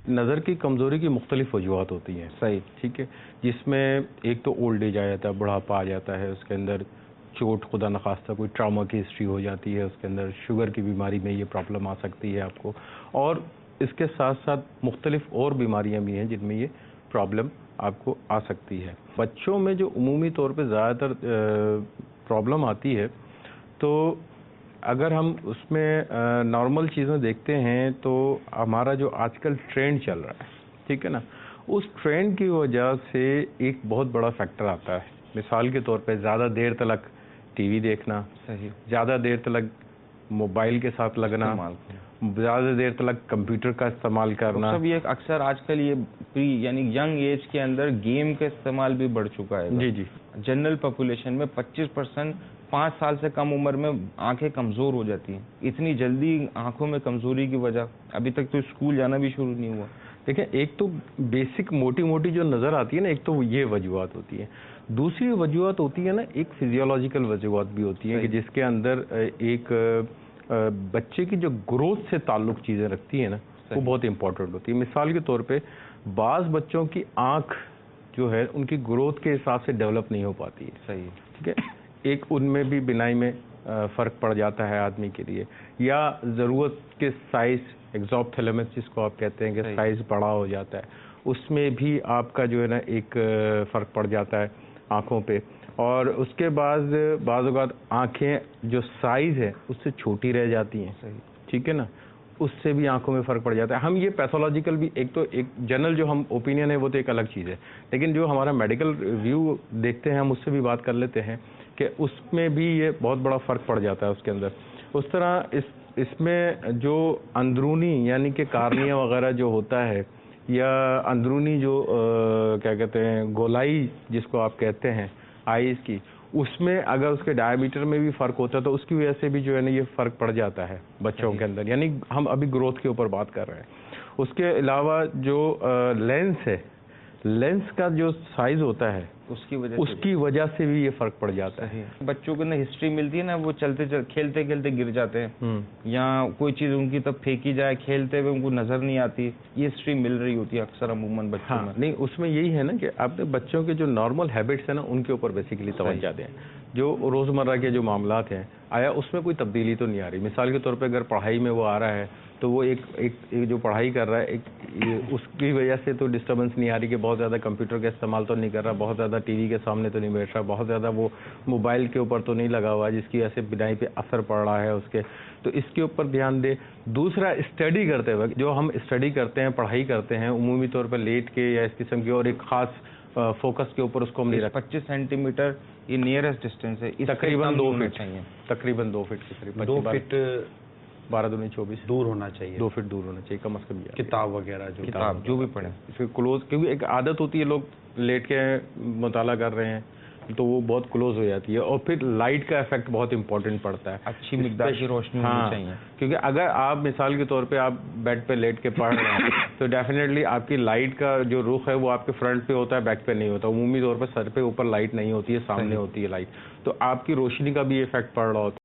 نظر کی کمزوری کی مختلف وجوہات ہوتی ہیں. صحیح. ٹھیک ہے, جس میں ایک تو اولڈ ایج آ جاتا ہے, بڑھاپا آ جاتا ہے, اس کے اندر چوٹ خدا نخواستہ کوئی ٹراما کی ہسٹری ہو جاتی ہے, اس کے اندر شوگر کی بیماری میں یہ پرابلم آ سکتی ہے آپ کو, اور اس کے ساتھ ساتھ مختلف اور بیماریاں بھی ہیں جن میں یہ پرابلم آپ کو آ سکتی ہے. بچوں میں جو عمومی طور پہ زیادہ تر پرابلم آتی ہے, تو اگر ہم اس میں نارمل چیزیں دیکھتے ہیں تو ہمارا جو آج کل ٹرینڈ چل رہا ہے, ٹھیک ہے نا, اس ٹرینڈ کی وجہ سے ایک بہت بڑا فیکٹر آتا ہے. مثال کے طور پہ زیادہ دیر تلک ٹی وی دیکھنا, صحیح, زیادہ دیر تلک موبائل کے ساتھ لگنا, زیادہ دیر تلک کمپیوٹر کا استعمال کرنا. سب یہ اکثر آج کل یہ یعنی ینگ ایج کے اندر گیم کا استعمال بھی بڑھ چکا ہے. جی جی. جنرل پاپولیشن میں 25% 5 سال سے کم عمر میں آنکھیں کمزور ہو جاتی ہیں. اتنی جلدی آنکھوں میں کمزوری کی وجہ, ابھی تک تو اسکول جانا بھی شروع نہیں ہوا. دیکھیں, ایک تو بیسک موٹی موٹی جو نظر آتی ہے نا, ایک تو یہ وجوہات ہوتی ہیں. دوسری وجوہات ہوتی ہے نا, ایک فزیولوجیکل وجوہات بھی ہوتی ہیں کہ جس کے اندر ایک بچے کی جو گروتھ سے تعلق چیزیں رکھتی ہیں نا, وہ بہت امپورٹنٹ ہوتی ہے. مثال کے طور پہ بعض بچوں کی آنکھ جو ہے ان کی گروتھ کے حساب سے ڈیولپ نہیں ہو پاتی ہے. صحیح. ٹھیک ہے, ایک ان میں بھی بینائی میں فرق پڑ جاتا ہے آدمی کے لیے, یا ضرورت کے سائز ایگزوپتھیلمس جس کو آپ کہتے ہیں کہ سائز بڑا ہو جاتا ہے, اس میں بھی آپ کا جو ہے نا ایک فرق پڑ جاتا ہے آنکھوں پہ. اور اس کے بعد بعض اوقات آنکھیں جو سائز ہے اس سے چھوٹی رہ جاتی ہیں. صحیح. ٹھیک ہے نا, اس سے بھی آنکھوں میں فرق پڑ جاتا ہے. ہم یہ پیتھولوجیکل بھی ایک تو ایک جنرل جو ہم اوپینین ہے وہ تو ایک الگ چیز ہے, لیکن جو ہمارا میڈیکل ویو دیکھتے ہیں ہم اس سے بھی بات کر لیتے ہیں کہ اس میں بھی یہ بہت بڑا فرق پڑ جاتا ہے اس کے اندر. اس طرح اس میں جو اندرونی یعنی کہ کارنیا وغیرہ جو ہوتا ہے, یا اندرونی جو کیا کہتے ہیں گولائی جس کو آپ کہتے ہیں آئیز کی, اس میں اگر اس کے ڈائیمیٹر میں بھی فرق ہوتا ہے تو اس کی وجہ سے بھی جو ہے نا یہ فرق پڑ جاتا ہے بچوں کے اندر. یعنی ہم ابھی گروتھ کے اوپر بات کر رہے ہیں. اس کے علاوہ جو لینس ہے, لینس کا جو سائز ہوتا ہے اس کی وجہ سے بھی یہ فرق پڑ جاتا ہے. بچوں کو نا ہسٹری ملتی ہے نا, وہ چلتے کھیلتے کھیلتے گر جاتے ہیں, یا کوئی چیز ان کی تب پھینکی جائے کھیلتے ہوئے ان کو نظر نہیں آتی, یہ ہسٹری مل رہی ہوتی ہے اکثر عموماً بچوں میں. نہیں, اس میں یہی ہے نا کہ آپ نے بچوں کے جو نارمل ہیبٹس ہیں نا ان کے اوپر بیسیکلی توجہ دیں. جو روزمرہ کے جو معاملات ہیں, آیا اس میں کوئی تبدیلی تو نہیں آ رہی. مثال کے طور پہ اگر پڑھائی میں وہ آ رہا ہے تو وہ ایک جو پڑھائی کر رہا ہے اس کی وجہ سے تو ڈسٹربنس نہیں آ رہی کہ بہت زیادہ کمپیوٹر کا استعمال تو نہیں کر رہا, بہت زیادہ ٹی وی کے سامنے تو نہیں بیٹھ رہا, بہت زیادہ وہ موبائل کے اوپر تو نہیں لگا ہوا جس کی وجہ سے بنائی پہ اثر پڑ رہا ہے اس کے. تو اس کے اوپر دھیان دے. دوسرا, اسٹڈی کرتے وقت جو ہم اسٹڈی کرتے ہیں, پڑھائی کرتے ہیں, عمومی طور پر لیٹ کے یا اس قسم کی اور ایک خاص فوکس کے اوپر اس کو ہم نہیں رکھتے. 25 سینٹی میٹر یہ نیئرسٹ ڈسٹینس ہے, تقریباً 2 فٹ چاہیے, تقریباً 2 فٹ کے قریب, 2 فٹ 12 دونوں 24 دور ہونا چاہیے, 2 فٹ دور ہونا چاہیے کم از کم. کتاب وغیرہ جو بھی پڑھیں اس کے کلوز, کیونکہ ایک عادت ہوتی ہے لوگ لیٹ کے مطالعہ کر رہے ہیں تو وہ بہت کلوز ہو جاتی ہے. اور پھر لائٹ کا افیکٹ بہت امپورٹنٹ پڑتا ہے, اچھی مقدار کی روشنی ہونی چاہیے. کیونکہ اگر آپ مثال کے طور پہ آپ بیڈ پہ لیٹ کے پڑھ رہے ہیں تو ڈیفینیٹلی آپ کی لائٹ کا جو رخ ہے وہ آپ کے فرنٹ پہ ہوتا ہے, بیک پہ نہیں ہوتا. عمومی طور پر سر پہ اوپر لائٹ نہیں ہوتی ہے, سامنے ہوتی ہے لائٹ, تو آپ کی روشنی کا بھی افیکٹ پڑ رہا ہوتا ہے.